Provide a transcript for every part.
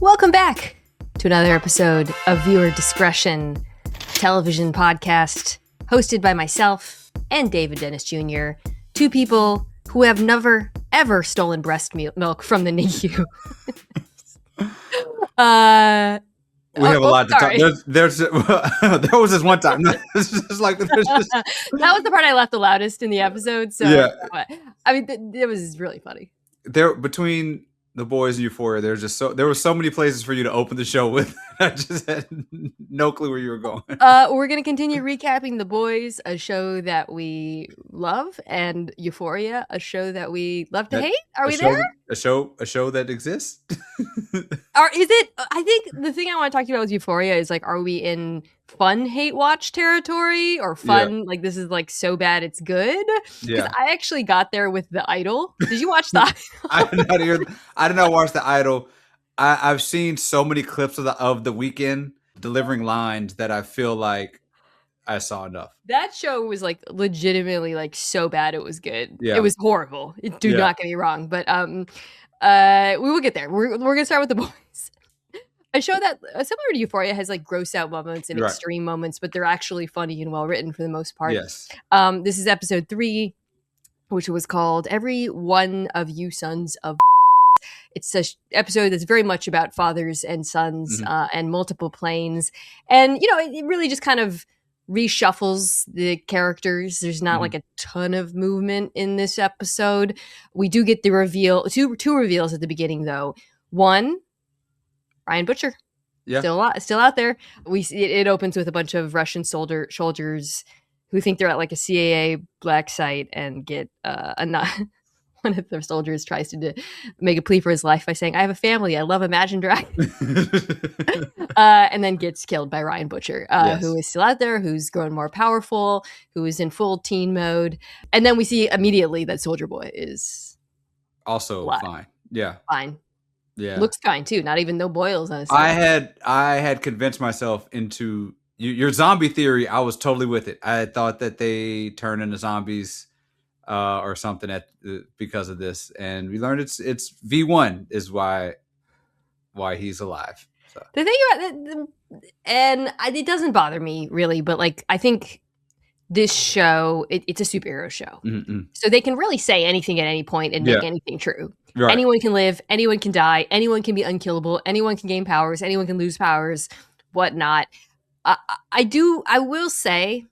Welcome back to another episode of Viewer Discretion television podcast hosted by myself and David Dennis Jr., two people who have never, ever stolen breast milk from the NICU. We have a lot to talk. There was this one time. It's just like that was the part I laughed the loudest in the episode. So yeah. I mean, it was really funny. There between the boys and Euphoria, there were so many places for you to open the show with. I just had no clue where you were going. We're gonna continue recapping The Boys, a show that we love, and Euphoria, a show that we love to hate. Are we there? A show that exists. Is it? I think the thing I want to talk to you about with Euphoria is like, are we in fun hate watch territory or fun like this is like so bad it's good? Because I actually got there with The Idol. Did you watch that? I did not watch The Idol. I've seen so many clips of the Weeknd delivering lines that I feel like I saw enough. That show was like legitimately like so bad it was good. Yeah. It was horrible. Do not get me wrong, but we will get there. We're gonna start with The Boys. A show that similar to Euphoria has like gross out moments and extreme moments, but they're actually funny and well written for the most part. Yes. This is episode 3, which was called "Every One of You Sons of." It's an episode that's very much about fathers and sons and multiple planes. And, you know, it really just kind of reshuffles the characters. There's not like a ton of movement in this episode. We do get the reveal, two reveals at the beginning, though. One, Ryan Butcher. Yeah. Still out there. It opens with a bunch of Russian soldiers who think they're at like a CAA black site and get one of their soldiers tries to make a plea for his life by saying, "I have a family. I love Imagine Dragons," and then gets killed by Ryan Butcher, who is still out there, who's grown more powerful, who is in full teen mode. And then we see immediately that Soldier Boy is also fine. Yeah. Fine. Yeah. Looks fine too. Not even no boils on his side. I had convinced myself into your zombie theory. I was totally with it. I thought that they turn into zombies or something because of this, and we learned it's V1 is why he's alive. So. The thing about it, and it doesn't bother me really, but like I think this show it's a superhero show, so they can really say anything at any point and make anything true. Right. Anyone can live, anyone can die, anyone can be unkillable, anyone can gain powers, anyone can lose powers, whatnot. I will say,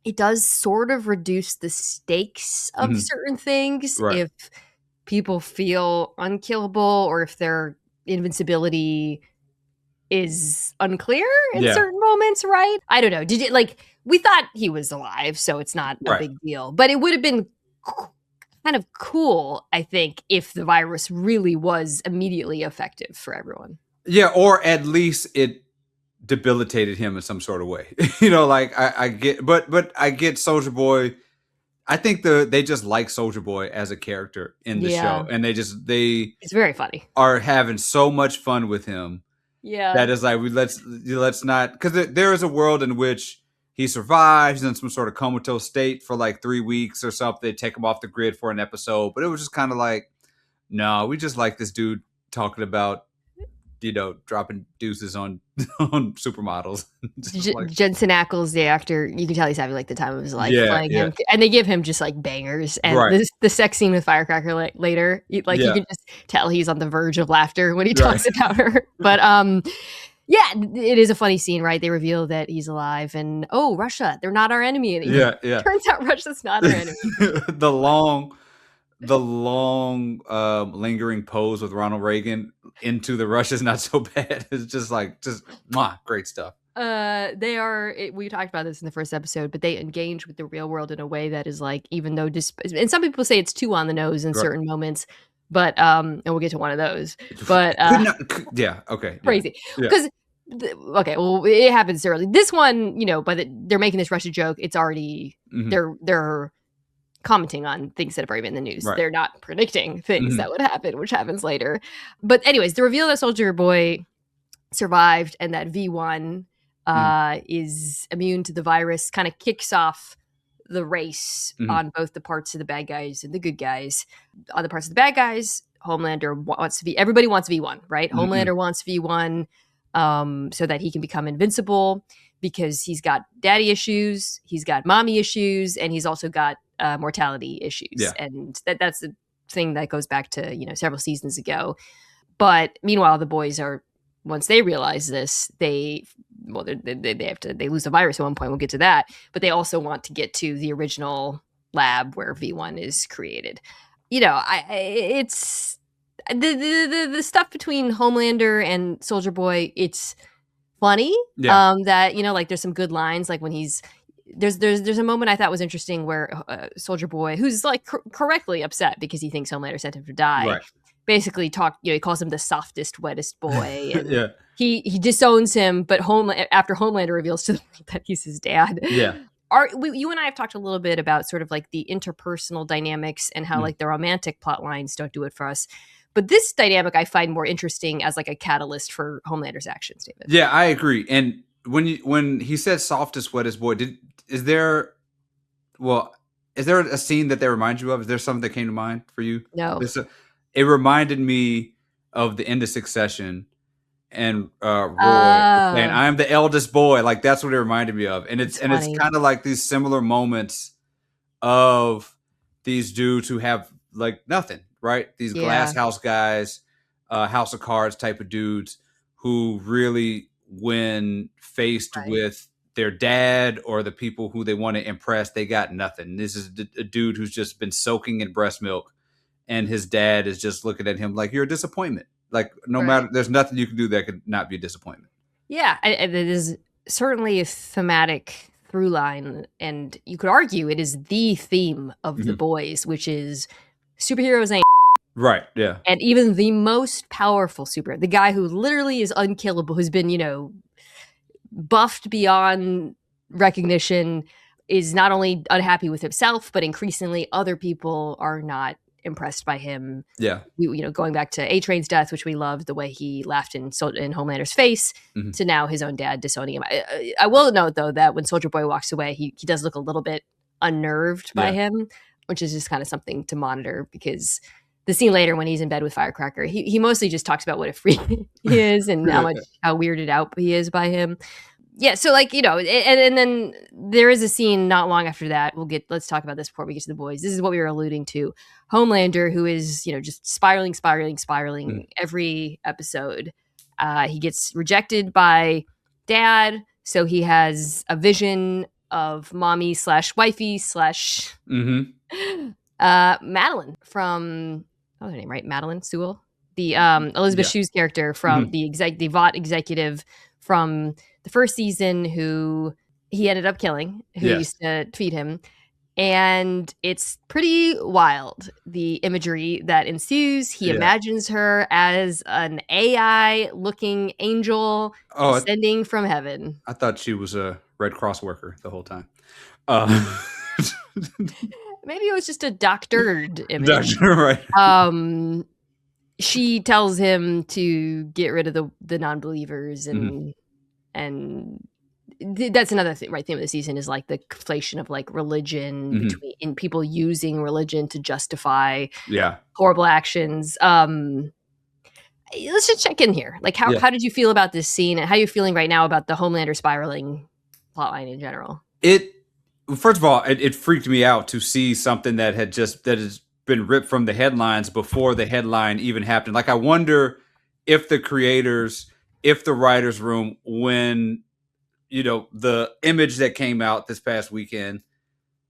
it does sort of reduce the stakes of certain things if people feel unkillable or if their invincibility is unclear in certain moments, right? I don't know. Did you we thought he was alive, so it's not a big deal. But it would have been kind of cool, I think, if the virus really was immediately effective for everyone. Yeah, or at least it debilitated him in some sort of way. You know, like I get, but I get Soldier Boy. I think they just like Soldier Boy as a character in the show, and it's very funny. Are having so much fun with him. Yeah, that is like let's not, because there is a world in which he survives in some sort of comatose state for like 3 weeks or something. They take him off the grid for an episode, but it was just kind of like, no, we just like this dude talking about, you know, dropping deuces on supermodels. Jensen Ackles, the actor, you can tell he's having like the time of his life playing him, and they give him just like bangers. And the sex scene with Firecracker later, you can just tell he's on the verge of laughter when he talks about her. But it is a funny scene, right? They reveal that he's alive, and Russia, they're not our enemy anymore. Yeah. Turns out Russia's not our enemy. The long lingering pose with Ronald Reagan into the Russia's not so bad. It's just great stuff. We talked about this in the first episode, but they engage with the real world in a way that is like, even though and some people say it's too on the nose in certain moments, but and we'll get to one of those, but crazy because it happens early. This one, you know, they're making this Russia joke. It's already they're commenting on things that have already been in the news. They're not predicting things that would happen, which happens later. But anyways, the reveal that Soldier Boy survived and that V1 is immune to the virus kind of kicks off the race on both the parts of the bad guys and the good guys. On the parts of the bad guys, Homelander wants to be, everybody wants V1, right? Mm-mm. Homelander wants V1 so that he can become invincible because he's got daddy issues, he's got mommy issues, and he's also got mortality issues. Yeah. And that's the thing that goes back to, several seasons ago. But meanwhile, the boys are, once they realize this, they lose the virus at one point. We'll get to that. But they also want to get to the original lab where V1 is created. It's the stuff between Homelander and Soldier Boy. It's funny. Yeah. That like there's some good lines, like when there's a moment I thought was interesting where Soldier Boy, who's like correctly upset because he thinks Homelander sent him to die, Right. basically he calls him the softest, wettest boy, and Yeah. he disowns him. But after Homelander reveals to the world that he's his dad, Yeah. You and I have talked a little bit about sort of like the interpersonal dynamics and how like the romantic plot lines don't do it for us. But this dynamic I find more interesting as like a catalyst for Homelander's actions, David. Yeah, I agree. And when he said softest, wettest boy, is there a scene that reminds you of? Is there something that came to mind for you? No. It reminded me of the end of Succession and Roy saying, "I am the eldest boy." Like that's what it reminded me of. And it's kind of like these similar moments of these dudes who have like nothing, right? These glass house guys, House of Cards type of dudes who really, when faced with their dad or the people who they want to impress, they got nothing. This is a dude who's just been soaking in breast milk, and his dad is just looking at him like, you're a disappointment. Like no matter, there's nothing you can do that could not be a disappointment. Yeah, it is certainly a thematic through line, and you could argue it is the theme of The Boys, which is superheroes ain't right. Yeah, and even the most powerful superhero, the guy who literally is unkillable, who's been buffed beyond recognition, is not only unhappy with himself, but increasingly other people are not impressed by him. Yeah. Going back to A-Train's death, which we loved, the way he laughed in Homelander's face, to now his own dad disowning him. I will note, though, that when Soldier Boy walks away, he does look a little bit unnerved by him, which is just kind of something to monitor, because the scene later when he's in bed with Firecracker, he mostly just talks about what a freak he is and how weirded out he is by him. Yeah, so and then there is a scene not long after that. Let's talk about this before we get to The Boys. This is what we were alluding to. Homelander, who is, just spiraling every episode. He gets rejected by dad, so he has a vision of mommy / wifey / Madeline from, what was her name, right? Madeline Sewell, the Elizabeth Shue's character from the Vought executive from the first season, who he ended up killing, who used to feed him. And it's pretty wild, the imagery that ensues. He imagines her as an AI-looking angel descending from heaven. I thought she was a Red Cross worker the whole time. Maybe it was just a doctored image. Right. She tells him to get rid of the non-believers, and that's another thing, right? Theme of the season is like the conflation of like religion in people using religion to justify horrible actions. Let's just check in here. Like how did you feel about this scene, and how are you feeling right now about the Homelander spiraling plotline in general? First of all, it freaked me out to see something that has been ripped from the headlines before the headline even happened. Like, I wonder if the writers' room, when the image that came out this past weekend,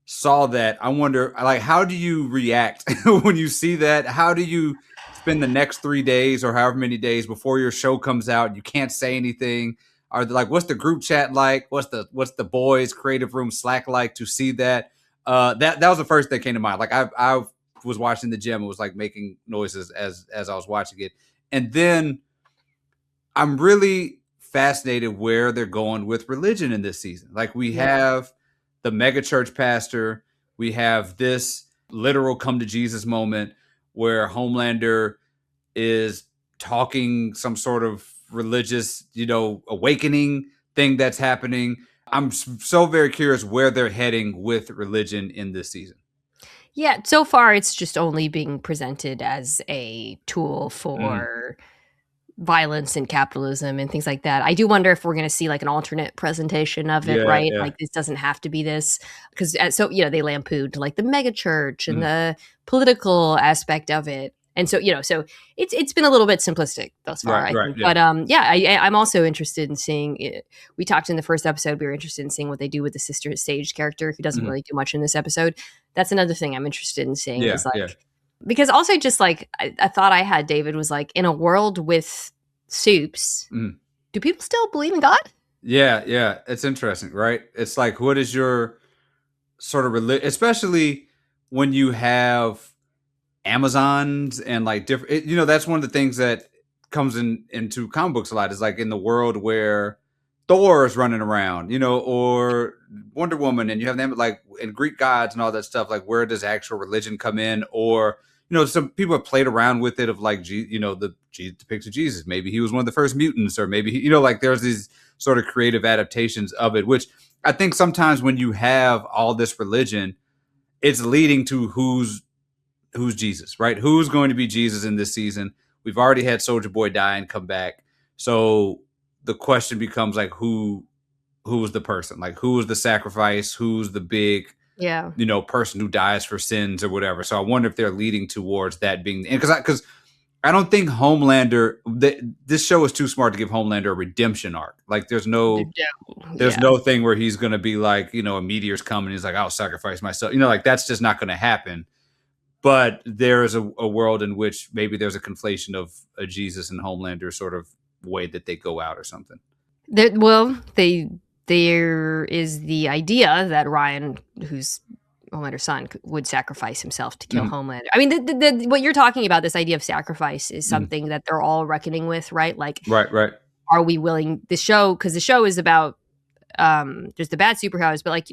saw that, I wonder, like, how do you react when you see that? How do you spend the next 3 days or however many days before your show comes out? You can't say anything. What's the group chat like? What's the boys' creative room Slack like to see that? That was the first thing that came to mind. Like, I was watching the gym and was like making noises as I was watching it. And then I'm really fascinated where they're going with religion in this season. Like, we have the mega church pastor, we have this literal come to Jesus moment where Homelander is talking some sort of religious, awakening thing that's happening. I'm so very curious where they're heading with religion in this season. Yeah, so far it's just only being presented as a tool Mhm. for violence and capitalism and things like that. I do wonder if we're gonna see, like, an alternate presentation of it, Yeah, right? yeah. Like, this doesn't have to be this 'cause, so, they lampooned, like, the mega church and Mhm. the political aspect of it, and so, so it's been a little bit simplistic thus far, Right, I right, think, yeah. but, yeah, I'm also interested in seeing it. We talked in the first episode, we were interested in seeing what they do with the Sister Sage character, who doesn't Mhm. really do much in this episode. That's another thing I'm interested in seeing Yeah, is, yeah. like, because also just, like, a thought I had, David, was, like, in a world with soups, Mhm. do people still believe in God? Yeah, yeah, it's interesting, right? It's like, what is your sort of especially when you have Amazons and like different, that's one of the things that comes into comic books a lot is like in the world where Thor is running around, or Wonder Woman, and you have them like and Greek gods and all that stuff. Like, where does actual religion come in? Or some people have played around with it of like, the depicts of Jesus. Maybe he was one of the first mutants, or maybe like there's these sort of creative adaptations of it, which I think sometimes when you have all this religion, it's leading to who's Jesus, right? Who's going to be Jesus in this season? We've already had Soldier Boy die and come back. So the question becomes like who's the person? Like, who is the sacrifice? Who's the big, Yeah. person who dies for sins or whatever? So I wonder if they're leading towards that being, because I don't think Homelander, this show is too smart to give Homelander a redemption arc. Like, there's no Yeah. thing where he's going to be like, a meteor's coming. He's like, I'll sacrifice myself. Like, that's just not going to happen. But there is a world in which maybe there's a conflation of a Jesus and Homelander sort of way that they go out or something. There is the idea that Ryan, who's Homelander's son, would sacrifice himself to kill Mhm. Homelander. I mean, what you're talking about, this idea of sacrifice, is Mhm. something that they're all reckoning with, right? Like, Right, right. are we willing? Because the show is about there's the bad superpowers, but, like,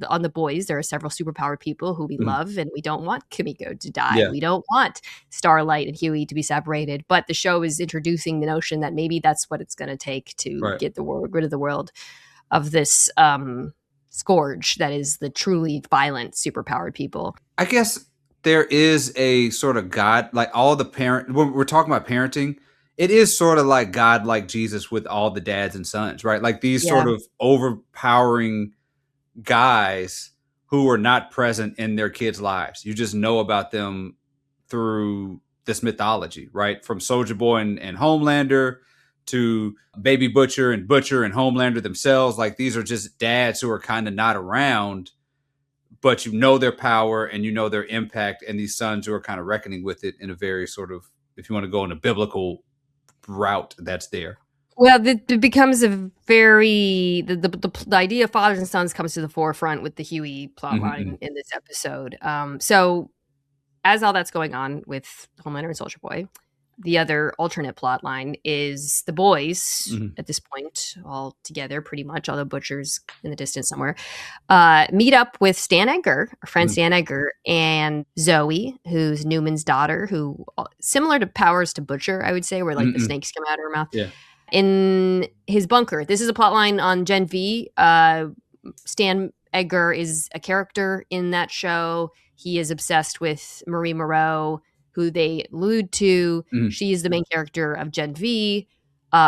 on the boys, there are several superpowered people who we Mhm. love, and we don't want Kimiko to die. Yeah, We don't want Starlight and Huey to be separated. But the show is introducing the notion that maybe that's what it's going to take to right. get the world rid of the world of this scourge that is the truly violent superpowered people. I guess there is a sort of God, like all the when we're talking about parenting, it is sort of like God, like Jesus with all the dads and sons, right? Like these Yeah. sort of overpowering guys who are not present in their kids' lives. You just know about them through this mythology, right? From Soldier Boy and Homelander to Baby Butcher and Homelander themselves. Like, these are just dads who are kind of not around, but their power and their impact, and these sons who are kind of reckoning with it in a very sort of, if you want to go in a biblical route, that's there. Well, it becomes a very the idea of fathers and sons comes to the forefront with the Huey Mm-hmm. plotline in this episode. So as all that's going on with Homelander and Soldier Boy, the other alternate plot line is the boys Mm-hmm. at this point, all together pretty much, although Butcher's in the distance somewhere, meet up with Stan Edgar, our friend Mm-hmm. Stan Edgar, and Zoe, who's Newman's daughter, who similar to powers to Butcher, I would say, where like the Mm-hmm. snakes come out of her mouth. Yeah. In his bunker. This is a plot line on Gen V. Stan Edgar is a character in that show. He is obsessed with Marie Moreau, who they allude to. Mm-hmm. She is the main character of Gen V.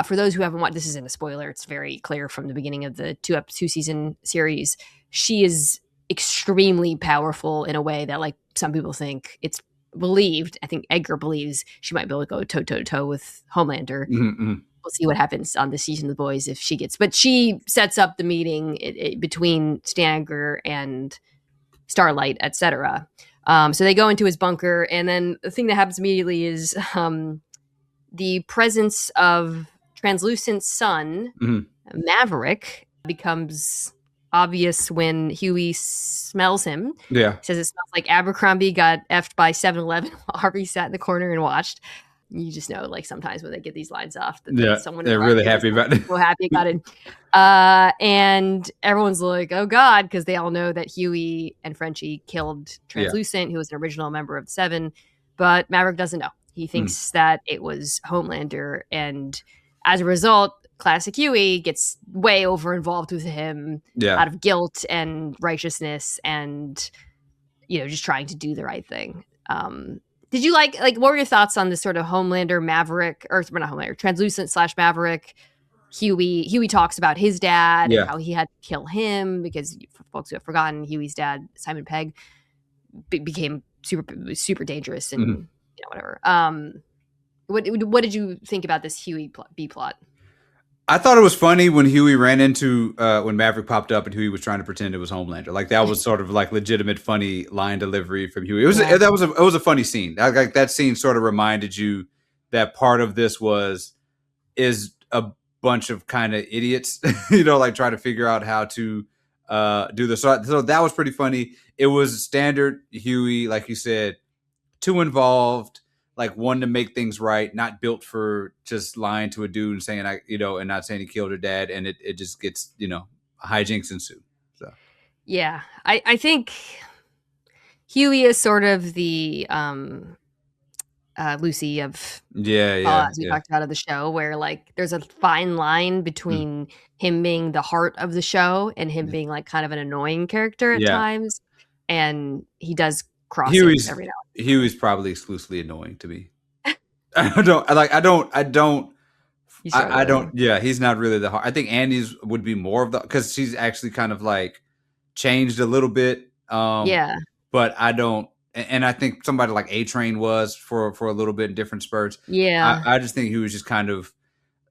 For those who haven't watched, this isn't a spoiler. It's very clear from the beginning of the two season series. She is extremely powerful in a way that, like, some people think it's believed. I think Edgar believes she might be able to go toe to toe with Homelander. Mm-hmm. We'll see what happens on this season of The Boys if she gets. But she sets up the meeting between Stan Edgar and Starlight, etc. So they go into his bunker, and then the thing that happens immediately is the presence of translucent sun, Mm-hmm. Maverick, becomes obvious when Huey smells him. Yeah. He says it smells like Abercrombie got effed by 7-Eleven while Harvey sat in the corner and watched. You just know, like, sometimes when they get these lines off, that someone they're really happy about it. So happy about it. And everyone's like, oh God, because they all know that Huey and Frenchie killed Translucent, who was an original member of the Seven. But Maverick doesn't know. He thinks that it was Homelander. And as a result, classic Huey gets way over involved with him out of guilt and righteousness. And just trying to do the right thing. Did you like what were your thoughts on this sort of Homelander Maverick, or not Homelander, translucent / Maverick? Huey talks about his dad and Yeah. how he had to kill him because, for folks who have forgotten, Huey's dad, Simon Pegg, became super dangerous and whatever. What did you think about this Huey B plot? I thought it was funny when Huey ran into when Maverick popped up and Huey was trying to pretend it was Homelander. Like that was sort of like legitimate funny line delivery from Huey. It was it was a funny scene. Like that scene sort of reminded you that part of this is a bunch of kind of idiots, like trying to figure out how to do this. So that was pretty funny. It was standard Huey, like you said, too involved. Like one to make things right, not built for just lying to a dude and saying and not saying he killed her dad, and it just gets hijinks ensue. So yeah, I think Huey is sort of the Lucy of as we talked about of the show, where like there's a fine line between him being the heart of the show and him being like kind of an annoying character at times, and he does cross it every now and then. Huey's probably exclusively annoying to me. I don't. Yeah, he's not really the heart. I think Annie's would be more of the, because she's actually kind of like changed a little bit. But I don't. And I think somebody like A-Train was for a little bit in different spurts. Yeah. I just think he was just kind of.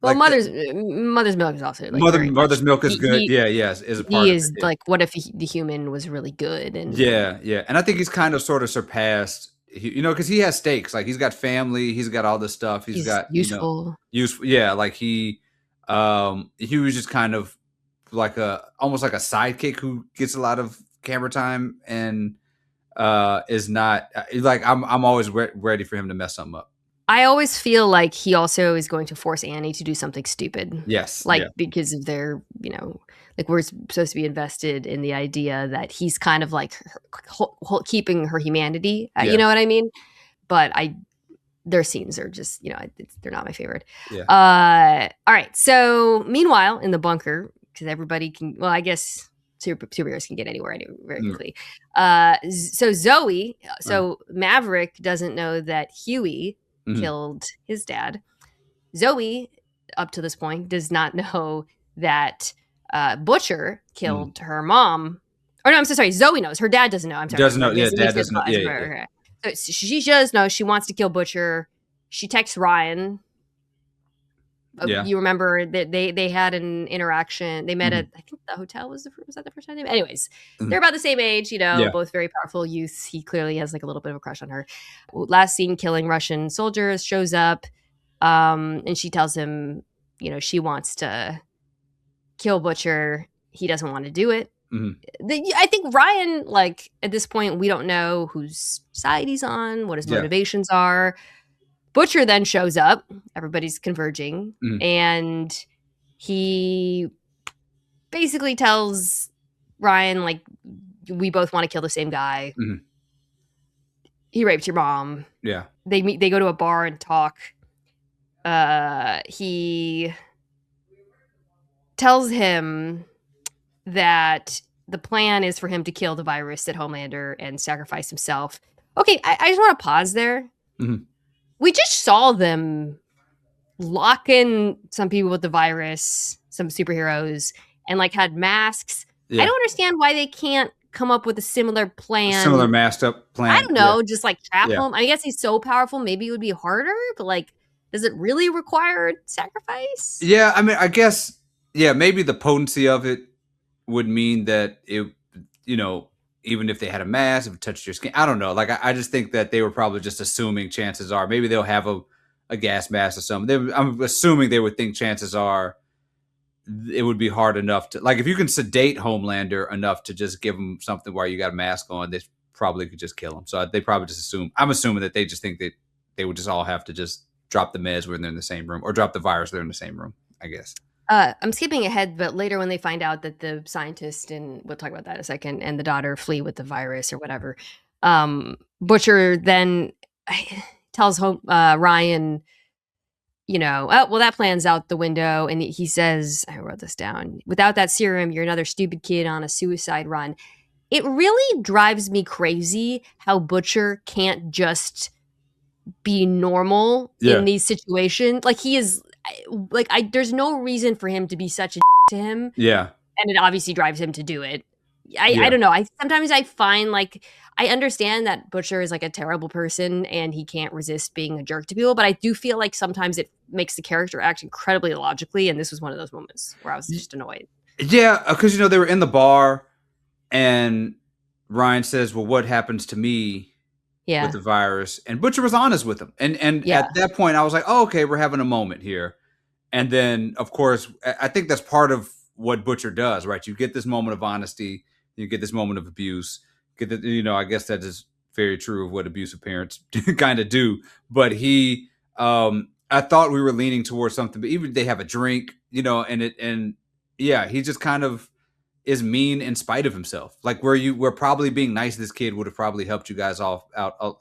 Well, like Mother's Milk is also like Mother's Milk is good. Is a part. He is like, what if the human was really good? And and I think he's kind of sort of surpassed. Because he has stakes. Like he's got family, he's got all this stuff. He's got useful. Useful. Yeah, like he was just kind of like almost like a sidekick who gets a lot of camera time and is not like I'm always ready for him to mess something up. I always feel like he also is going to force Annie to do something stupid. Yes. Because of their, like we're supposed to be invested in the idea that he's kind of like keeping her humanity. You know what I mean? But their scenes are just, they're not my favorite. Yeah. All right. So meanwhile, in the bunker, because everybody can, well, I guess superheroes can get anywhere very quickly. So Maverick doesn't know that Huey killed his dad. Zoe, up to this point, does not know that Butcher killed her mom. Or no, I'm so sorry. Zoe knows. Her dad doesn't know. I'm sorry. Doesn't know. Yeah, dad doesn't know. Okay. So she does know. She wants to kill Butcher. She texts Ryan. You remember that they had an interaction. They met at, I think the hotel was that the first time? Anyways, they're about the same age, both very powerful youths. He clearly has like a little bit of a crush on her. Last scene, killing Russian soldiers, shows up, and she tells him, she wants to kill Butcher. He doesn't want to do it. I think Ryan, like at this point, we don't know whose side he's on, what his motivations are. Butcher then shows up. Everybody's converging. And he basically tells Ryan, like, we both want to kill the same guy. He raped your mom. Yeah. They go to a bar and talk. He tells him that the plan is for him to kill the virus at Homelander and sacrifice himself. Okay, I just want to pause there. We just saw them lock in some people with the virus, some superheroes, and like had masks. I don't understand why they can't come up with a similar plan. Similar masked up plan. I don't know, just like trap him. I guess he's so powerful, maybe it would be harder, but like, does it really require sacrifice? Yeah, I mean, I guess, maybe the potency of it would mean that it, even if they had a mask, if it touched your skin, I don't know. Like, I just think that they were probably just assuming chances are maybe they'll have a gas mask or something. I'm assuming they would think chances are it would be hard enough to, like, if you can sedate Homelander enough to just give him something where you got a mask on, they probably could just kill him. So they probably just I'm assuming that they just think that they would just all have to just drop the meds when they're in the same room, or drop the virus when they're in the same room, I guess. I'm skipping ahead, but later when they find out that the scientist, and we'll talk about that in a second, and the daughter flee with the virus or whatever, Butcher then tells Ryan, that plan's out the window. And he says, I wrote this down, without that serum, you're another stupid kid on a suicide run. It really drives me crazy how Butcher can't just be normal in these situations. Like, he is like, there's no reason for him to be such a to him. Yeah. And it obviously drives him to do it. I Yeah. don't know. Sometimes I find, like, I understand that Butcher is like a terrible person and he can't resist being a jerk to people, but I do feel like sometimes it makes the character act incredibly logically, and this was one of those moments where I was just annoyed. Yeah, because they were in the bar, and Ryan says, "Well, what happens to me with the virus?" And Butcher was honest with him, and at that point, I was like, "Oh, okay, we're having a moment here." And then, of course, I think that's part of what Butcher does, right? You get this moment of honesty, you get this moment of abuse. Get the, I guess that is very true of what abusive parents kind of do. But I thought we were leaning towards something. But even they have a drink, and he just kind of is mean in spite of himself. Like where probably being nice to this kid would have probably helped you guys out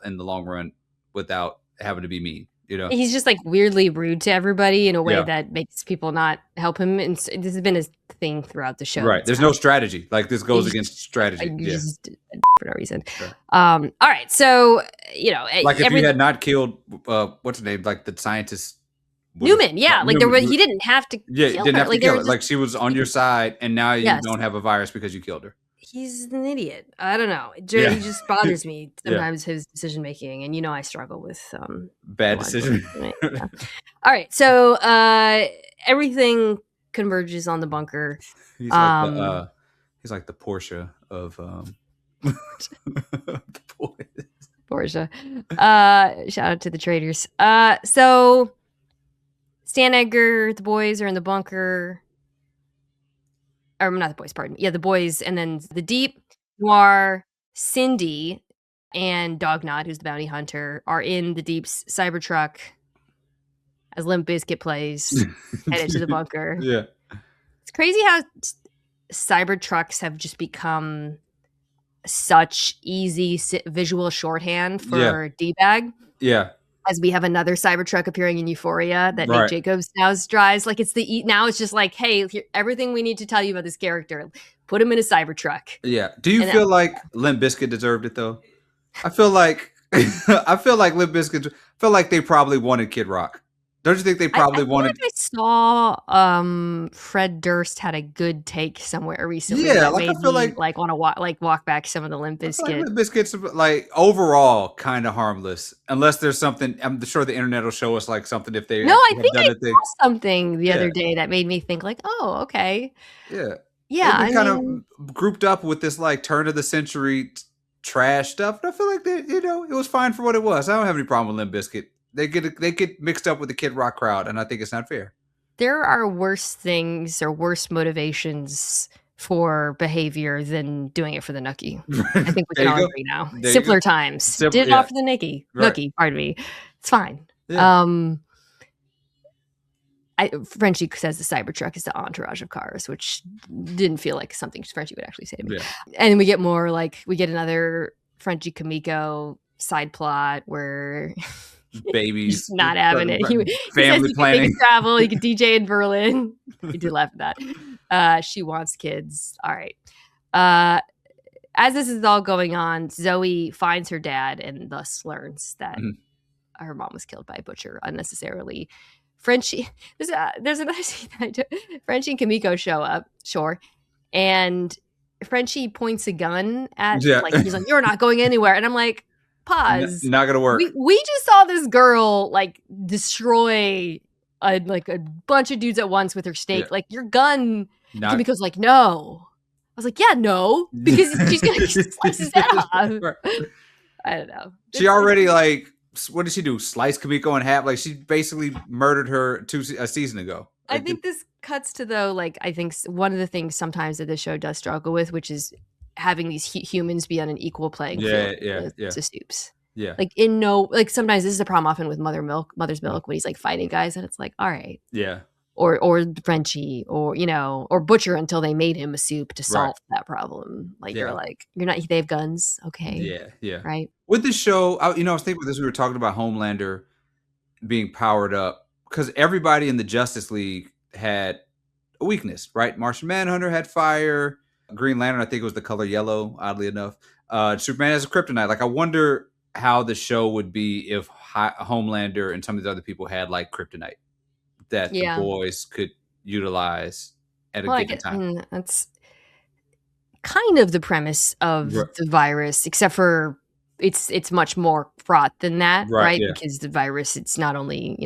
in the long run without having to be mean. He's just like weirdly rude to everybody in a way that makes people not help him. And this has been his thing throughout the show. Right. There's no strategy. Like, this goes against strategy. Just for no reason. Sure. All right. So, like if you had not killed, what's her name? Like the scientist. Newman. Yeah. Like he didn't have to kill her. Have to kill her. Like she was on your side and now you don't have a virus because you killed her. He's an idiot. I don't know. He just bothers me sometimes, his decision making, and I struggle with bad decision. All right, so everything converges on the bunker. He's like the Porsche of the boys. Porsche. Shout out to the traders. So Stan, Edgar, the boys are in the bunker. Or not the boys, pardon me. Yeah, the boys, and then the Deep, Noir, Cindy, and Dognot, who's the bounty hunter, are in the Deep's Cybertruck as Limp Bizkit plays, headed to the bunker. Yeah. It's crazy how Cybertrucks have just become such easy visual shorthand for D-Bag. Yeah. As we have another Cybertruck appearing in Euphoria that Nate Jacobs now drives. Like, it's now it's just like, hey, everything we need to tell you about this character, put him in a Cybertruck. Yeah. Do you feel like Limp Bizkit deserved it though? I feel like Limp Bizkit feel like they probably wanted Kid Rock. Don't you think they probably wanted? I saw Fred Durst had a good take somewhere recently. Yeah, like I feel like want to walk back some of the Limp Bizkit. Limp Bizkit's like overall kind of harmless, unless there's something. I'm sure the internet will show us like something if they. No, I think I saw something the other day that made me think like, oh, okay. Yeah. I kind of grouped up with this like turn of the century trash stuff. And I feel like it was fine for what it was. I don't have any problem with Limp Bizkit. They get mixed up with the Kid Rock crowd, and I think it's not fair. There are worse things or worse motivations for behavior than doing it for the nookie. I think we can all agree now. Simpler times. Did it all for the nookie. Nookie, pardon me. It's fine. Yeah. Frenchie says the Cybertruck is the entourage of cars, which didn't feel like something Frenchie would actually say to me. Yeah. And we get another Frenchie Kamiko side plot where babies just not having it. Family planning. He can travel. He can DJ in Berlin. We did laugh at that. She wants kids. All right. As this is all going on, Zoe finds her dad and thus learns that her mom was killed by a butcher unnecessarily. Frenchie, there's another scene Frenchie and Kamiko show up, and Frenchie points a gun at he's like, "You're not going anywhere," and I'm like, pause. Not gonna work. We just saw this girl like destroy a bunch of dudes at once with her stake. Yeah. Like, your gun. Kamiko's like, no. I was like, yeah, no, because she's gonna slice his head off. I don't know. She already what did she do? Slice Kamiko in half? Like, she basically murdered her a season ago. I think this cuts to I think one of the things sometimes that the show does struggle with, which is having these humans be on an equal playing field to Stoops. Yeah. Like sometimes this is a problem often with Mother's Milk when he's like fighting guys and it's like, all right. Yeah. Or Frenchie or Butcher until they made him a soup to solve that problem. Like, you're not, they have guns. Okay. Yeah. Yeah. Right. With this show, I was thinking about this. We were talking about Homelander being powered up because everybody in the Justice League had a weakness, right? Martian Manhunter had fire. Green Lantern, I think it was the color yellow, oddly enough. Superman has a kryptonite. Like, I wonder how the show would be if Homelander and some of these other people had like kryptonite that the Yeah. boys could utilize at a Well, given time. that's kind of the premise of Right. the virus, except for it's much more fraught than that, Right. right? Yeah. Because the virus, it's not only,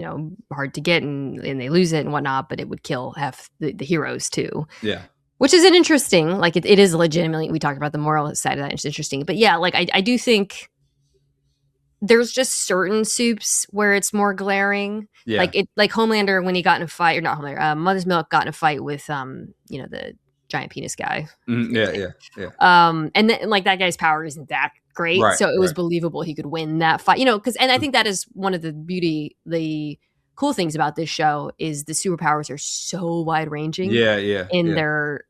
hard to get and they lose it and whatnot, but it would kill half the heroes too. Yeah. Which is an interesting, like it is legitimately, we talked about the moral side of that, it's interesting. But yeah, like I do think there's just certain soups where it's more glaring. Yeah. Like Homelander when he got in a fight, or not Homelander, Mother's Milk got in a fight with the giant penis guy. Yeah. And then like that guy's power isn't that great, Right, so it was right. believable he could win that fight. And I think that is one of the cool things about this show is the superpowers are so wide ranging Yeah. in their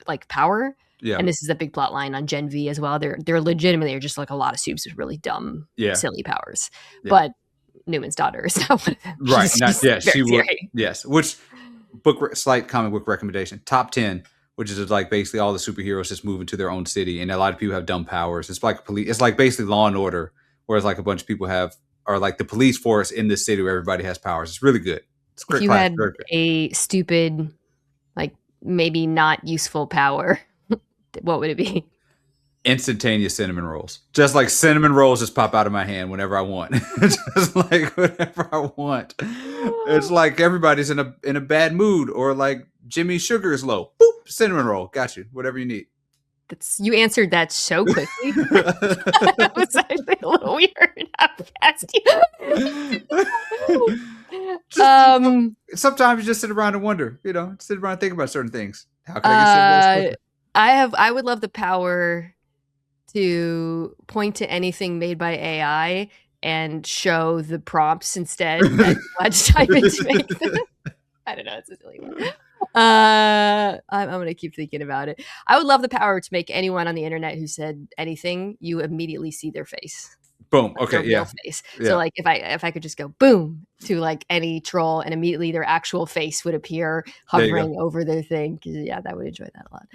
like power. Yeah. And this is a big plot line on Gen V as well. They're legitimately are just like a lot of soups with really dumb, silly powers. Yeah. But Newman's daughter is not one of them. Right. She would. scary. Yes. Which slight comic book recommendation. Top 10, which is like basically all the superheroes just moving to their own city, and a lot of people have dumb powers. It's like police. It's like basically Law and Order, whereas like a bunch of people are like the police force in this city where everybody has powers. It's really good. It's great. If you had a stupid, like maybe not useful power, what would it be? Instantaneous cinnamon rolls. Just like cinnamon rolls just pop out of my hand whenever I want. Just like whenever I want. It's like everybody's in a bad mood, or like Jimmy's sugar is low. Boop, cinnamon roll. Got you. Whatever you need. You answered that so quickly. That was actually a little weird how fast you. Sometimes you just sit around and wonder, sit around and think about certain things. How can I get cinnamon rolls quicker? I would love the power to point to anything made by AI and show the prompts instead. Let's type into make them. I don't know. It's a silly one. I'm going to keep thinking about it. I would love the power to make anyone on the internet who said anything, you immediately see their face. Boom. Like Okay. Yeah. Face. Yeah. So like if I could just go boom to like any troll and immediately their actual face would appear hovering over their thing. Yeah, that would enjoy that a lot.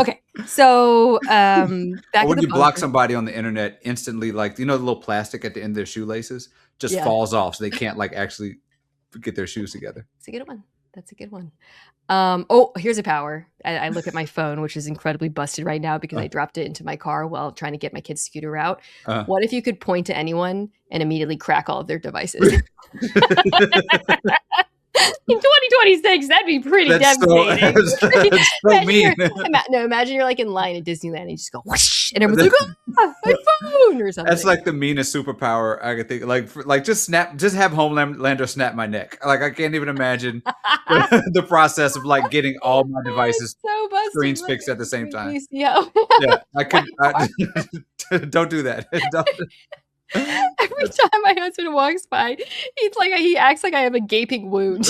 Okay. So back when you block somebody on the internet instantly, like the little plastic at the end of their shoelaces just falls off, so they can't like actually get their shoes together. It's a good one. That's a good one. Here's a power. I look at my phone, which is incredibly busted right now because I dropped it into my car while trying to get my kid's scooter out. What if you could point to anyone and immediately crack all of their devices? In 2026, that'd be pretty devastating. That's so mean. Imagine you're like in line at Disneyland and you just go whoosh, and everyone's like, my phone or something. That's like the meanest superpower I could think. Like just have Homelander snap my neck. Like I can't even imagine the process of like getting all my devices screens fixed at the same time. Yeah, I could. Don't do that. Every time my husband walks by, he acts like I have a gaping wound.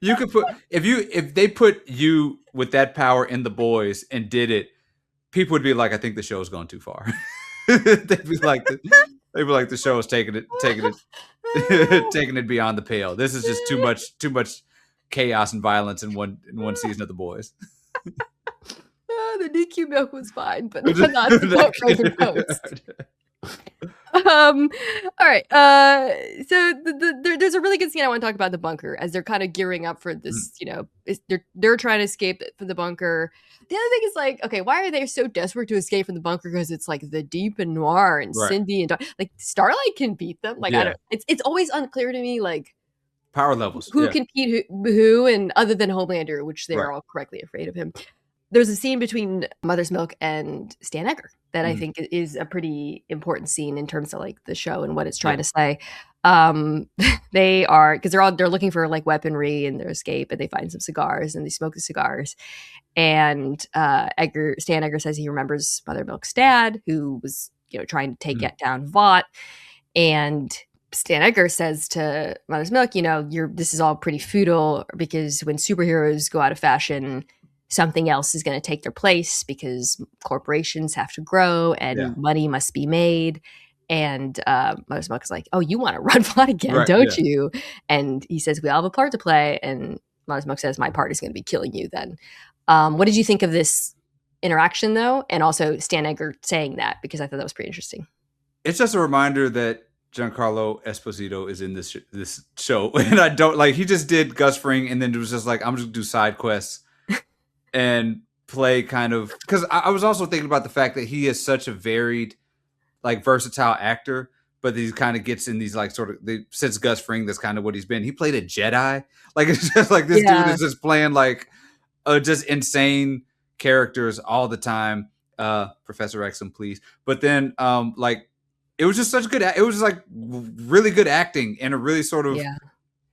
You could put if they put you with that power in The Boys and did it, people would be like, I think the show's gone too far. They'd be like the show is taking it beyond the pale. This is just too much chaos and violence in one season of The Boys. The DQ milk was fine, but not the frozen post. All right. So there's a really good scene I want to talk about the bunker as they're kind of gearing up for this. They're trying to escape from the bunker. The other thing is like, okay, why are they so desperate to escape from the bunker? Because it's like the deep and noir and Cindy and like Starlight can beat them. Like it's always unclear to me like power levels who can beat who, and other than Homelander, which they're all correctly afraid of him. There's a scene between Mother's Milk and Stan Edgar that I think is a pretty important scene in terms of like the show and what it's trying to say. They are, because they're looking for like weaponry in their escape, and they find some cigars and they smoke the cigars. And Stan Edgar says he remembers Mother Milk's dad, who was trying to take down Vought. And Stan Edgar says to Mother's Milk, this is all pretty futile because when superheroes go out of fashion, something else is going to take their place because corporations have to grow and money must be made. And Mother's Milk is like, oh, you want to run Vought again, don't you? And he says, we all have a part to play. And Mother's Milk says, my part is going to be killing you then. What did you think of this interaction, though? And also Stan Edgar saying that, because I thought that was pretty interesting. It's just a reminder that Giancarlo Esposito is in this show, and I don't like. He just did Gus Fring, and then it was just like, I'm just gonna do side quests and play kind of, because I was also thinking about the fact that he is such a varied, like, versatile actor, but he kind of gets in these like sort of, since Gus Fring, that's kind of what he's been. He played a Jedi, like it's just like this dude is just playing like just insane characters all the time. Professor Exum, please. But then like, it was just such good. It was just like really good acting in a really sort of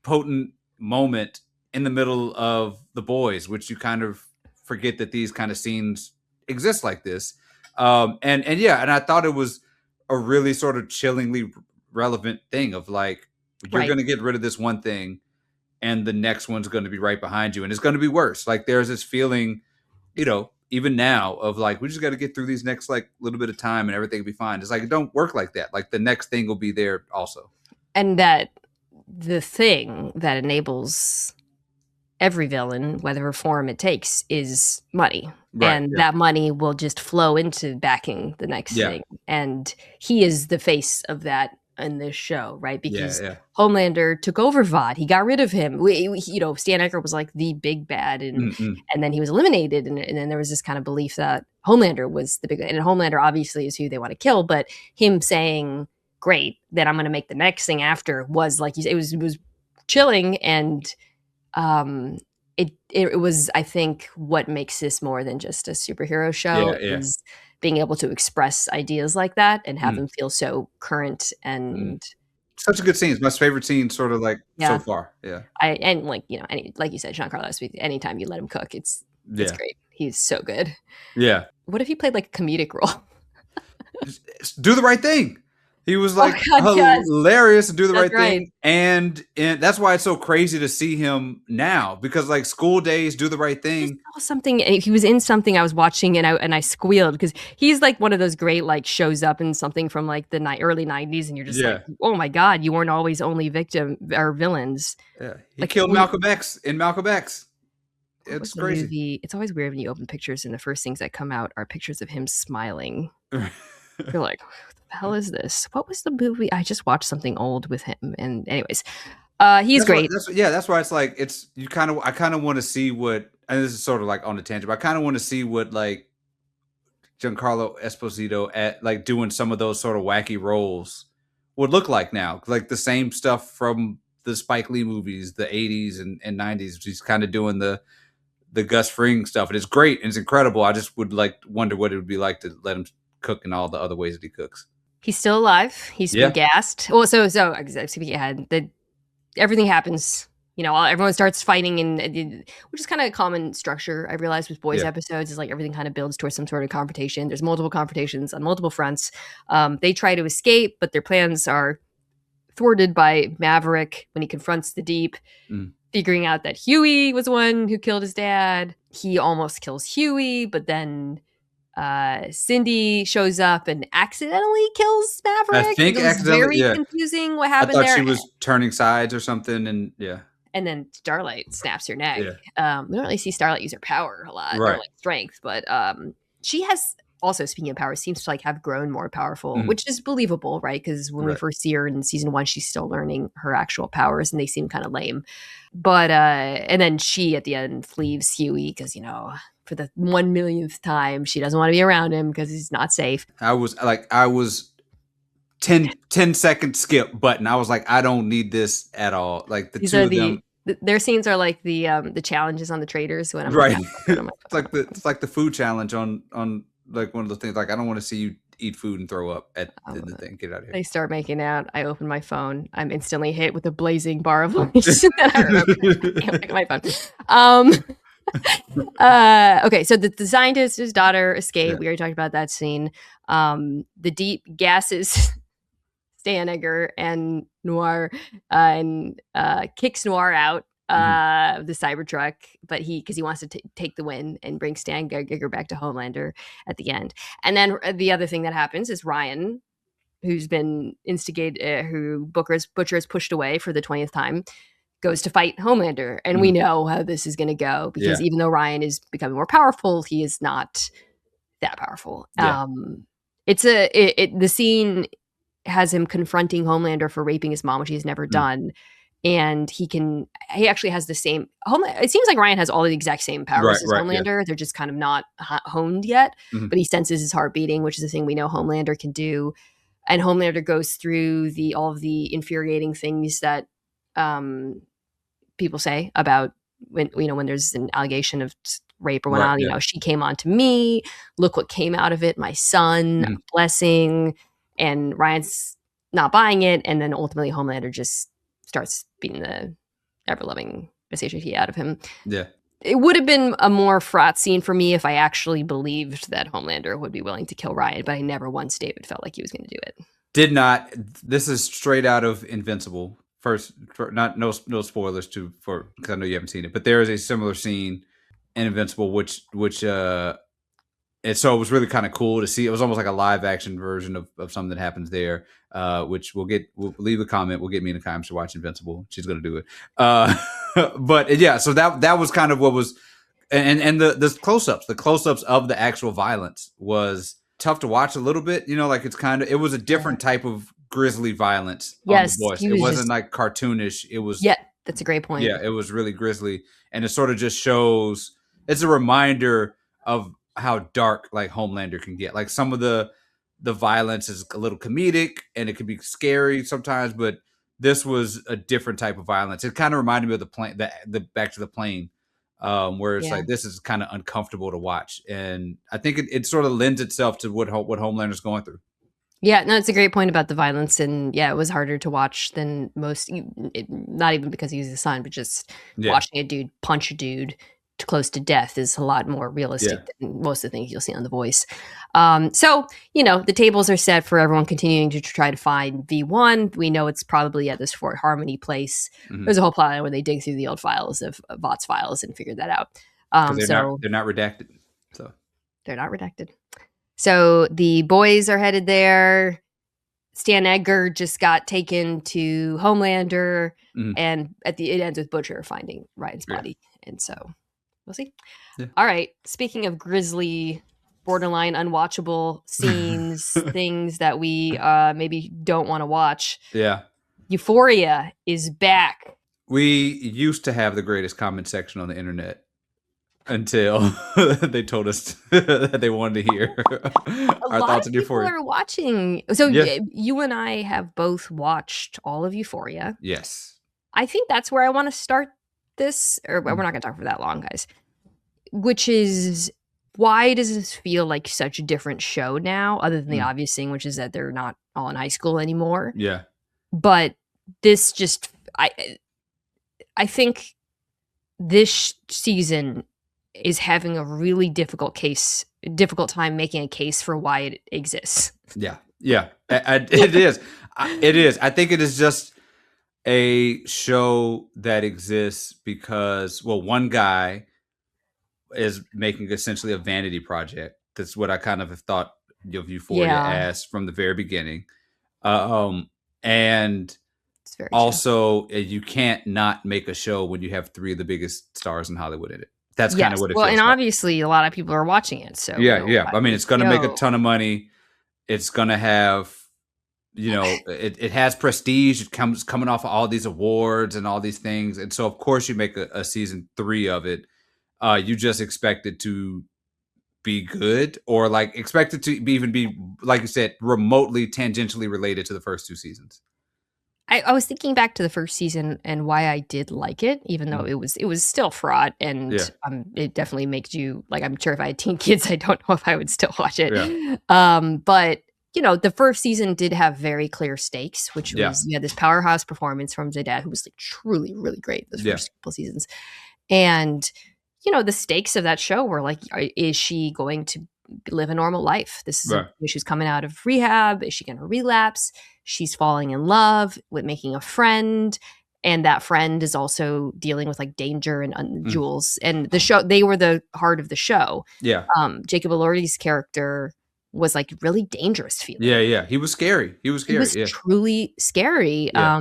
potent moment in the middle of The Boys, which you kind of forget that these kind of scenes exist like this. And I thought it was a really sort of chillingly relevant thing of like, you're going to get rid of this one thing and the next one's going to be right behind you and it's going to be worse. Like, there's this feeling, even now, of like, we just got to get through these next like little bit of time and everything will be fine. It's like, it don't work like that. Like, the next thing will be there also. And that the thing that enables every villain, whatever form it takes, is money. Right, and that money will just flow into backing the next thing. And he is the face of that in this show, right? Because Homelander took over Vought. He got rid of him. Stan Edgar was like the big bad, and then he was eliminated. And then there was this kind of belief that Homelander was the big, and Homelander obviously is who they want to kill. But him saying, "Great, then I'm going to make the next thing after," was like, it was chilling, and it was, I think, what makes this more than just a superhero show is being able to express ideas like that and have them feel so current and such a good scene. It's my favorite scene, sort of like so far. Yeah, like you said, Giancarlo, anytime you let him cook, it's great. He's so good. Yeah. What if he played like a comedic role? Do the right thing. He was like hilarious and do the right thing. And that's why it's so crazy to see him now, because like School Days, Do the Right Thing. I saw something, he was in something I was watching and I squealed, because he's like one of those great, like, shows up in something from like the early 90s and you're just like, oh my God, you weren't always only victim or villains. Yeah. He killed Malcolm X in Malcolm X. It's crazy. It's always weird when you open pictures and the first things that come out are pictures of him smiling. You're like, what the hell is this? What was the movie? I just watched something old with him. And anyways, he's great. That's why it's like, I kind of want to see what, and this is sort of like on the tangent, but I kind of want to see what like Giancarlo Esposito at like doing some of those sort of wacky roles would look like now. Like the same stuff from the Spike Lee movies, the 80s and 90s. He's kind of doing the Gus Fring stuff. And it's great and it's incredible. I just would like wonder what it would be like to let him cook in all the other ways that he cooks. He's still alive. He's been gassed. Well, so everything happens. Everyone starts fighting, which is kind of a common structure. I realized with Boys episodes is like everything kind of builds towards some sort of confrontation. There's multiple confrontations on multiple fronts. They try to escape, but their plans are thwarted by Maverick when he confronts the Deep, figuring out that Huey was the one who killed his dad. He almost kills Huey, but then Cindy shows up and accidentally kills Maverick. I think accidentally. Very confusing what happened there. I thought she was turning sides or something, and and then Starlight snaps her neck. We don't really see Starlight use her power a lot, or like strength, but she has also, speaking of power, seems to like have grown more powerful, which is believable, right? Because when we first see her in season 1, she's still learning her actual powers, and they seem kind of lame. But and then she at the end leaves Huey because for the 1 millionth time, she doesn't want to be around him because he's not safe. I was 10 second skip button. I was like, I don't need this at all. Like the two of them. Their scenes are like the challenges on the traders when I'm it's like the food challenge on like one of those things. Like, I don't want to see you eat food and throw up at the thing. Get out of here. They start making out. I open my phone. I'm instantly hit with a blazing bar of light. That I remember. My phone. Okay, so the scientist, his daughter escaped. We already talked about that scene. The Deep gases Stan Edgar and Noir and kicks Noir out of the Cybertruck, but because he wants to take the win and bring Stan Edgar back to Homelander at the end. And then the other thing that happens is Ryan, who's been who Butcher has pushed away for the 20th time, goes to fight Homelander. And we know how this is going to go because even though Ryan is becoming more powerful, he is not that powerful. Yeah. The scene has him confronting Homelander for raping his mom, which he's never done. And he actually has the same it seems like Ryan has all the exact same powers as Homelander. They're just kind of not honed yet, but he senses his heart beating, which is the thing we know Homelander can do. And Homelander goes through all of the infuriating things that people say about when there's an allegation of rape or whatnot. She came on to me. Look what came out of it. My son, a blessing. And Ryan's not buying it. And then ultimately Homelander just starts beating the ever-loving SHIT out of him. Yeah. It would have been a more fraught scene for me if I actually believed that Homelander would be willing to kill Ryan, but I never once, David, felt like he was going to do it. Did not. This is straight out of Invincible. First, no spoilers because I know you haven't seen it, but there is a similar scene in Invincible, which and so it was really kind of cool to see. It was almost like a live action version of something that happens there, which we'll leave a comment. We'll get me in the comments to watch Invincible. She's going to do it. But yeah, so that was kind of what was, and the close-ups of the actual violence was tough to watch a little bit. It was a different type of grisly violence. Yes, on the voice. It wasn't like cartoonish. It was. Yeah, that's a great point. Yeah, it was really grisly, and it sort of just shows. It's a reminder of how dark like Homelander can get. Like some of the violence is a little comedic and it can be scary sometimes, but this was a different type of violence. It kind of reminded me of the plane, the Back to the Plane, where it's like this is kind of uncomfortable to watch, and I think it sort of lends itself to what Homelander's going through. Yeah, no, it's a great point about the violence, and it was harder to watch than most. Not even because he was the son, but just watching a dude punch a dude close to death is a lot more realistic than most of the things you'll see on The Voice. So, the tables are set for everyone continuing to try to find V1. We know it's probably at this Fort Harmony place. There's a whole plot where they dig through the old files of Vought's files and figure that out. They're not redacted. So they're not redacted. So the boys are headed there. Stan Edgar just got taken to Homelander, and it ends with Butcher finding Ryan's body. And so we'll see. Yeah. All right. Speaking of grisly, borderline unwatchable scenes, things that we maybe don't want to watch. Yeah. Euphoria is back. We used to have the greatest comment section on the internet until they told us that they wanted to hear our thoughts on Euphoria. People are watching. So you and I have both watched all of Euphoria. Yes. I think that's where I want to start this, or we're not going to talk for that long, guys, which is, why does this feel like such a different show now, other than the obvious thing, which is that they're not all in high school anymore? Yeah. But this just, I think this season is having a really difficult time making a case for why it exists. Yeah. Yeah. It is. It is. I think it is just a show that exists because, one guy is making essentially a vanity project. That's what I kind of have thought of Euphoria as from the very beginning. And also, you can't not make a show when you have three of the biggest stars in Hollywood in it. That's kind of what it feels and like. Obviously a lot of people are watching it. So yeah. I mean, it's going to make a ton of money. It's going to have, it has prestige. It coming off of all these awards and all these things. And so, of course, you make a season 3 of it. You just expect it to be good, or like expect it to even be, like you said, remotely tangentially related to the first 2 seasons. I was thinking back to the first season and why I did like it, even though it was still fraught, and it definitely makes you, like, I'm sure if I had teen kids, I don't know if I would still watch it. Yeah. But the first season did have very clear stakes, which was you had this powerhouse performance from Zaydat, who was like truly, really great those first couple seasons, and the stakes of that show were like, is she going to live a normal life? This is she's coming out of rehab. Is she going to relapse? She's falling in love with making a friend, and that friend is also dealing with like danger and Jules. And the show, they were the heart of the show. Yeah. Jacob Elordi's character was like really dangerous feeling. Yeah. He was scary. He was truly scary. Yeah.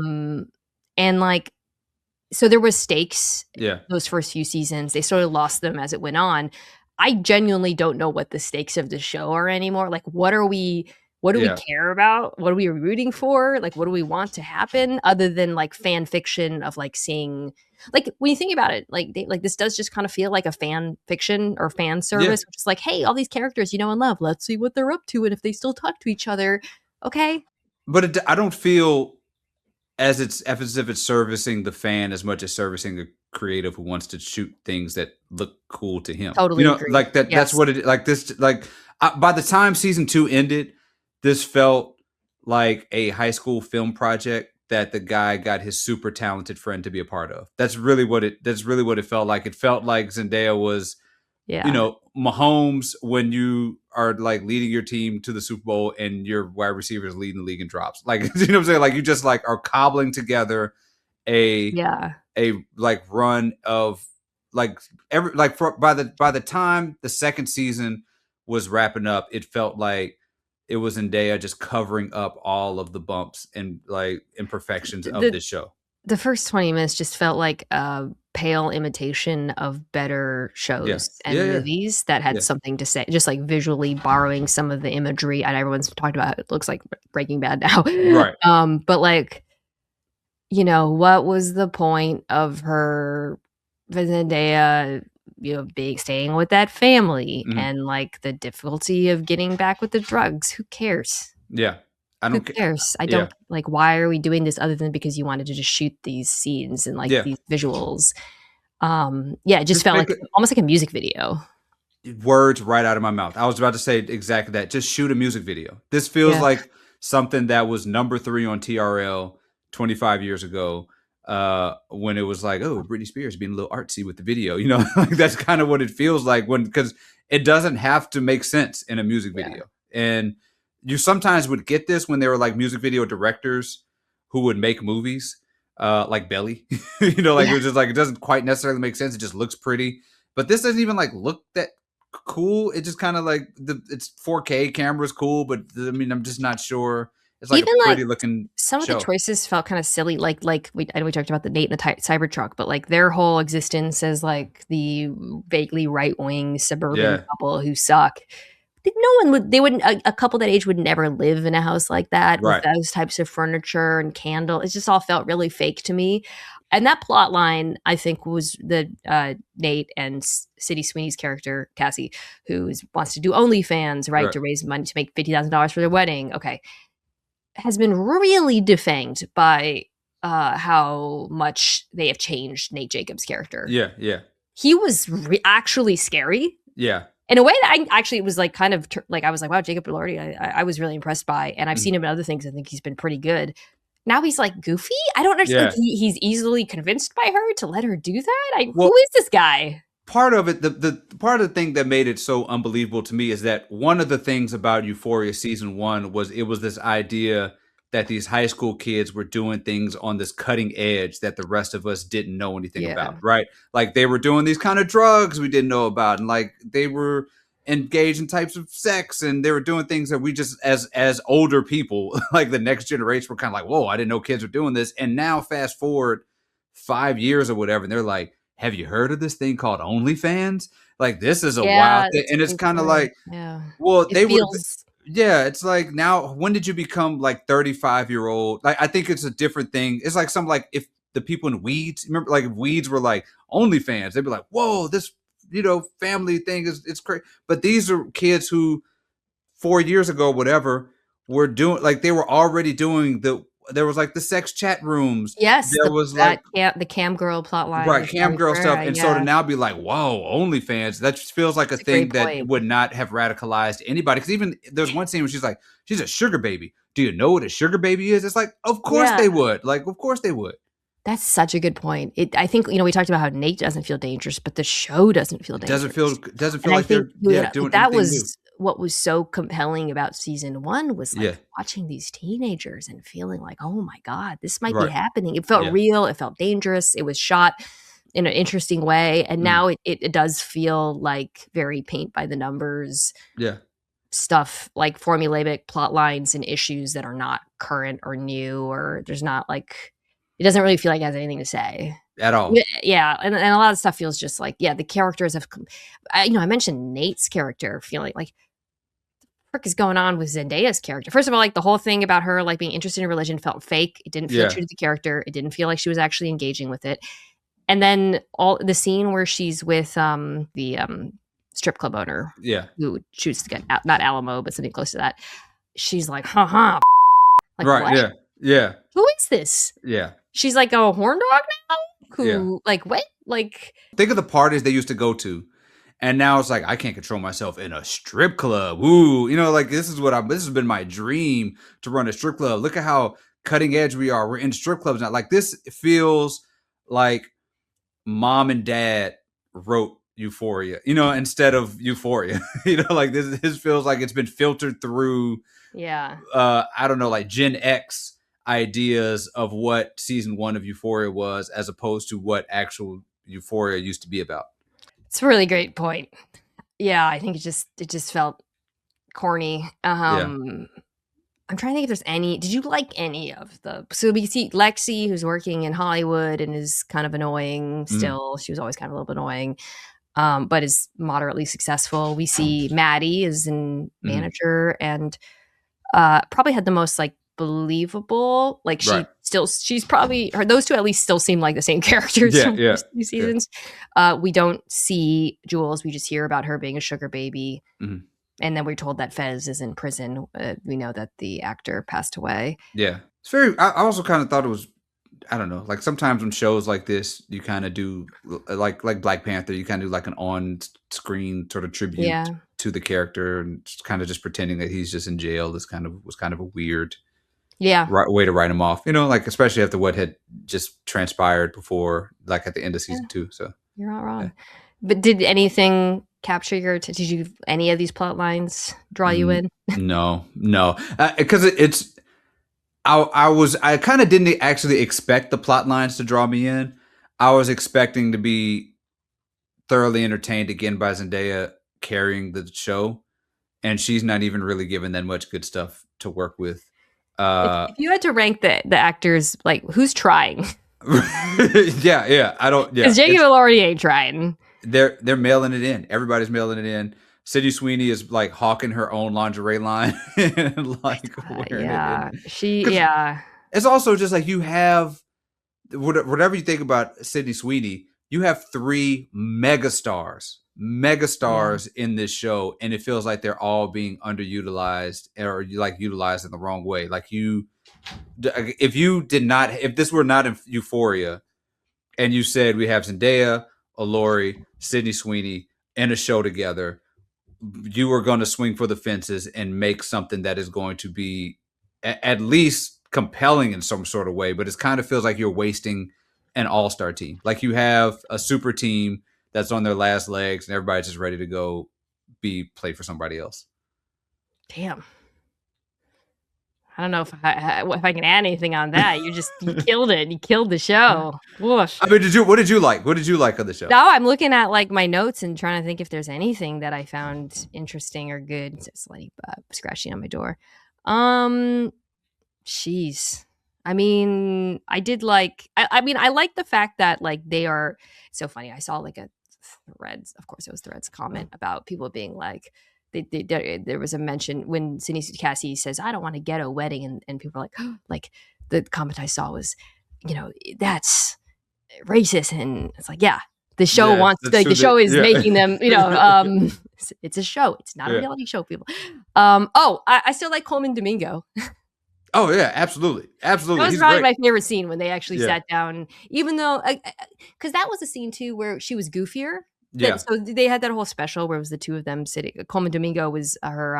And like, So there was stakes Yeah. those first few seasons. They sort of lost them as it went on. I genuinely don't know what the stakes of the show are anymore. Like, what do we Yeah. care about? What are we rooting for? Like, what do we want to happen other than like fan fiction of like seeing, like, when you think about it, like like this does just kind of feel like a fan fiction or fan Yeah. service, which is like, hey, all these characters you know and love, let's see what they're up to and if they still talk to each other. Okay. But I don't feel as if it's servicing the fan as much as servicing a creative who wants to shoot things that look cool to him. You Totally know, agree. like that. That's Yes. what it like. This like by the time season 2 ended, this felt like a high school film project that the guy got his super talented friend to be a part of. That's really what it. That's really what it felt like. It felt like Zendaya was, you Yeah. know, Mahomes when you are like leading your team to the Super Bowl and your wide receiver is leading the league in drops. Like, you know what I'm saying? Like you just like are cobbling together a Yeah. like run of like every like by the time the second season was wrapping up, it felt like it was Zendaya just covering up all of the bumps and like imperfections of The this show. the first 20 minutes just felt like a pale imitation of better Yeah. shows Yeah. and Yeah. movies that had Yeah. something to say, just like visually borrowing some of the imagery. And everyone's talked about it looks like Breaking Bad now. Right. But like, you know, what was the point of her Zendaya, you know, staying with that family Mhm. and like the difficulty of getting back with the drugs? Who cares? Yeah. I Who don't care. cares? I Yeah. don't like, why are we doing this other than because you wanted to just shoot these scenes and like Yeah. these visuals? Yeah, it just Just felt make like it almost like a music video. words right out of my mouth. I was about to say exactly that. Just shoot a music video. This feels Yeah. like something that was number 3 on TRL 25 years ago, when it was like, oh, Britney Spears being a little artsy with the video. You know, like that's kind of what it feels like because it doesn't have to make sense in a music Yeah. video. And you sometimes would get this when they were like music video directors who would make movies, like Belly. You know, like Yeah. it was just like it doesn't quite necessarily make sense. It just looks pretty. But this doesn't even like look that cool. It just kind of like it's 4K camera's cool, but I mean, I'm just not sure. It's like Even a like pretty looking some of the show. choices felt kind of silly. Like I know we talked about the Nate and the Cybertruck, but like their whole existence as like the vaguely right wing suburban Yeah. couple who suck. No one would. They wouldn't. A couple that age would never live in a house like that with Right. those types of furniture and candle. It just all felt really fake to me. And that plot line, I think, was the Nate and Sydney Sweeney's character Cassie, who wants to do OnlyFans, right, Right. to raise money to make $50,000 for their wedding. Okay, has been really defanged by how much they have changed Nate Jacobs' character. Yeah. Yeah. He was actually scary Yeah. in a way that I actually was like kind of like I was like, wow, Jacob Elordi, I was really impressed by, and I've seen him in other things. I think he's been pretty good. Now he's like goofy. I don't understand. Yeah. Like, he's easily convinced by her to let her do that. Well, who is this guy? part of it, the part of the thing that made it so unbelievable to me is that one of the things about Euphoria season 1 was it was this idea that these high school kids were doing things on this cutting edge that the rest of us didn't know anything Yeah. about, right? Like they were doing these kind of drugs we didn't know about, and like they were engaged in types of sex, and they were doing things that we just as older people, like the next generation, were kind of like, whoa, I didn't know kids were doing this. And now fast forward 5 years or whatever, and they're like, have you heard of this thing called OnlyFans? Like this is a wild thing. And it's kind of like, well, it they feels, were, yeah, it's like now, when did you become like 35-year-old? Like, I think it's a different thing. It's like something like if the people in Weeds, remember, like if Weeds were like OnlyFans, they'd be like, whoa, this, you know, family thing it's crazy. But these are kids who 4 years ago, whatever, were doing, like they were already doing there was like the sex chat rooms. yes, There was like the cam girl plot line, right, cam girl stuff. And so to yeah. now be like, whoa, OnlyFans, that just feels like a That's a thing great that point. would not have radicalized anybody. Because even there's one scene where she's like, she's a sugar baby. Do you know what a sugar baby is? It's like, of course Yeah. they would. Like, of course they would. That's such a good point. I think, you know, we talked about how Nate doesn't feel dangerous, but the show doesn't feel dangerous. Doesn't feel And I like they're think doing that anything was new. what was so compelling about season 1 was like Yeah. watching these teenagers and feeling like, oh my God, this might be Right. happening. It felt Yeah. real. It felt dangerous. It was shot in an interesting way. And now it does feel like very paint by the numbers Yeah. stuff, like formulaic plot lines and issues that are not current or new, or there's not like, it doesn't really feel like it has anything to say. at all. Yeah, and a lot of stuff feels just like, yeah, the characters have, I mentioned Nate's character feeling like, frick is going on with Zendaya's character? First of all, like the whole thing about her like being interested in religion felt fake. It didn't feel Yeah, true to the character. It didn't feel like she was actually engaging with it. And then all the scene where she's with the strip club owner yeah, who shoots to get out, not Alamo, but something close to that. She's like, like right, what? yeah, yeah, Who is this? yeah, She's like a horn dog now? yeah. Who like what? Like Think of the parties they used to go to, and now it's like I can't control myself in a strip club. Ooh, like this is what I. This has been my dream to run a strip club. Look at how cutting edge we are. We're in strip clubs now. Like this feels like mom and dad wrote Euphoria, instead of Euphoria. Like this feels like it's been filtered through yeah. I don't know, like Gen X ideas of what season 1 of Euphoria was, as opposed to what actual Euphoria used to be about. It's a really great point. Yeah, I think it just felt corny. Yeah. I'm trying to think if there's any. Did you like any of the? So we see Lexi, who's working in Hollywood and is kind of annoying Mm. still. She was always kind of a little bit annoying, but is moderately successful. We see Maddie is in Mm. manager and probably had the most like believable. Like Right. she's probably those two at least still seem like the same characters Yeah. from the Yeah. first few Yeah. seasons. We don't see Jules. We just hear about her being a sugar baby. Mm. And then we're told that Fez is in prison. We know that the actor passed away. Yeah. It's very. I also kind of thought it was. I don't know. Like sometimes on shows like this, you kind of do like Black Panther. You kind of do like an on-screen sort of tribute Yeah. to the character, and kind of just pretending that he's just in jail. This was kind of a weird Yeah. way to write him off. Like especially after what had just transpired before, like at the end of Yeah. season 2. So You're not yeah. wrong. But did anything capture your did you any of these plot lines draw you in? No, because it's I kind of didn't actually expect the plot lines to draw me in. I was expecting to be thoroughly entertained again by Zendaya carrying the show, and she's not even really given that much good stuff to work with. If you had to rank the actors, like who's trying? Yeah, I don't. Yeah, Because Jacob Elordi ain't trying. they're mailing it in. Everybody's mailing it in. Sydney Sweeney is like hawking her own lingerie line and like wearing Yeah, it. yeah. It's also just like you have whatever you think about Sydney Sweeney, you have 3 megastars in this show, and it feels like they're all being underutilized or like utilized in the wrong way. Like if this were not in Euphoria, and you said we have Zendaya, Alori, Sydney Sweeney in a show together, you are going to swing for the fences and make something that is going to be at least compelling in some sort of way. But it kind of feels like you're wasting an all-star team. Like you have a super team that's on their last legs and everybody's just ready to go play for somebody else. Damn. I don't know if I can add anything on that. You killed it. You killed the show. Whoosh. I mean, what did you like? What did you like of the show? Now I'm looking at like my notes and trying to think if there's anything that I found interesting or good. It's like scratching on my door. Jeez. I mean, I did like. I mean, I like the fact that like they are so funny. I saw like a Threads, of course, it was Threads comment about people being like. There was a mention when Sydney Cassie says, "I don't want to get a wedding," and people are like, oh, like the comment I saw was, that's racist, and it's like, yeah, the show the show is making them, it's a show, it's not a reality show, people. I still like Coleman Domingo. Oh yeah, absolutely. That was probably my favorite scene when they actually sat down, even though because that was a scene too where she was goofier. Yeah. So they had that whole special where it was the two of them sitting. Coleman Domingo was her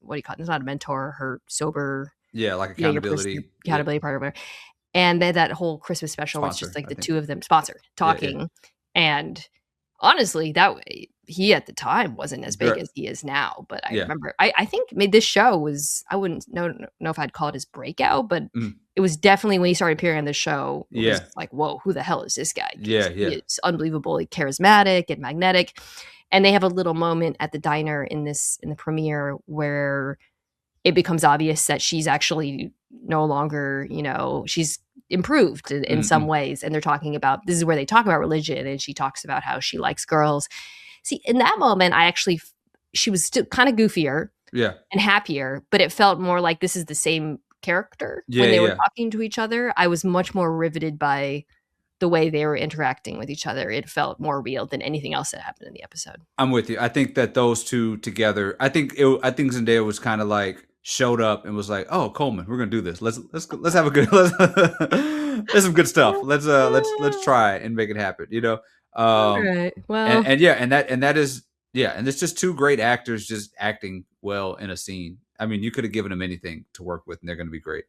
what do you call it? It's not a mentor, her sober. Yeah, like accountability. Accountability part or whatever. And they had that whole Christmas special was just like the two of them sponsored talking. Yeah. And honestly, that he at the time wasn't as big as he is now. But I remember I think this show was, I wouldn't know if I'd call it his breakout, but it was definitely when he started appearing on the show, it was like, whoa, who the hell is this guy? He is unbelievably charismatic and magnetic. And they have a little moment at the diner in the premiere where it becomes obvious that she's actually no longer, improved in some ways. And they're talking about, this is where they talk about religion, and she talks about how she likes girls. See, in that moment, she was still kind of goofier and happier, but it felt more like this is the same character when they were talking to each other. I was much more riveted by the way they were interacting with each other. It felt more real than anything else that happened in the episode. I'm with you. I think that those two together, I think Zendaya was kind of like showed up and was like, "Oh, Coleman, we're gonna do this. Let's have a good there's some good stuff. Let's try and make it happen." You know. All right. Well, and it's just two great actors just acting well in a scene. I mean, you could have given them anything to work with, and they're going to be great.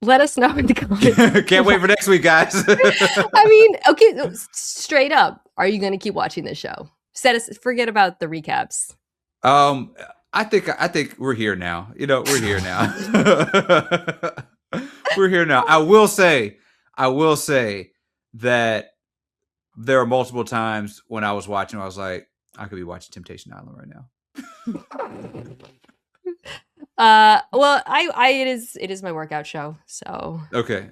Let us know in the comments. Can't wait for next week, guys. I mean, okay, straight up, are you going to keep watching this show? Forget about the recaps. I think we're here now. You know, we're here now. We're here now. I will say that there are multiple times when I was watching, I was like, I could be watching Temptation Island right now. Well, it is my workout show, so okay,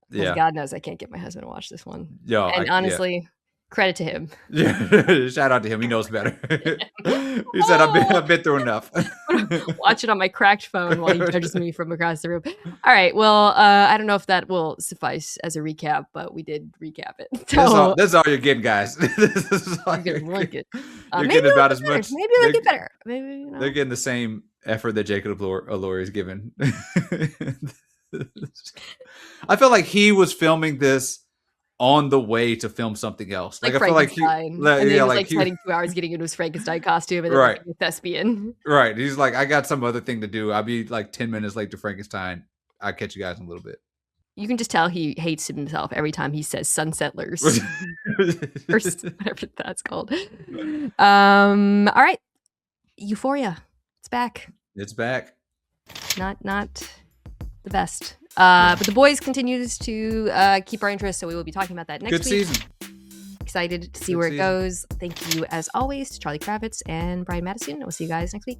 yeah. God knows I can't get my husband to watch this one. Yo, and honestly, credit to him. Yeah, shout out to him. He knows better. He said, "I've been through enough." Watch it on my cracked phone while he judges me from across the room. All right. Well, I don't know if that will suffice as a recap, but we did recap it. So that's all you're getting, guys. This is all you're getting. You're getting about as much. Maybe they'll get better. Maybe they're getting the same effort that Jacob Elordi is given. I feel like he was filming this on the way to film something else. Like I feel like and then he was spending 2 hours getting into his Frankenstein costume and then like a thespian. Right. He's like, I got some other thing to do. I'll be like 10 minutes late to Frankenstein. I'll catch you guys in a little bit. You can just tell he hates himself every time he says Sunsettlers. Or whatever that's called. All right. Euphoria. It's back. It's back. Not the best. But The Boys continues to keep our interest, so we will be talking about that next week. Good season. Excited to see where it goes. Thank you, as always, to Charlie Kravitz and Brian Madison. We'll see you guys next week.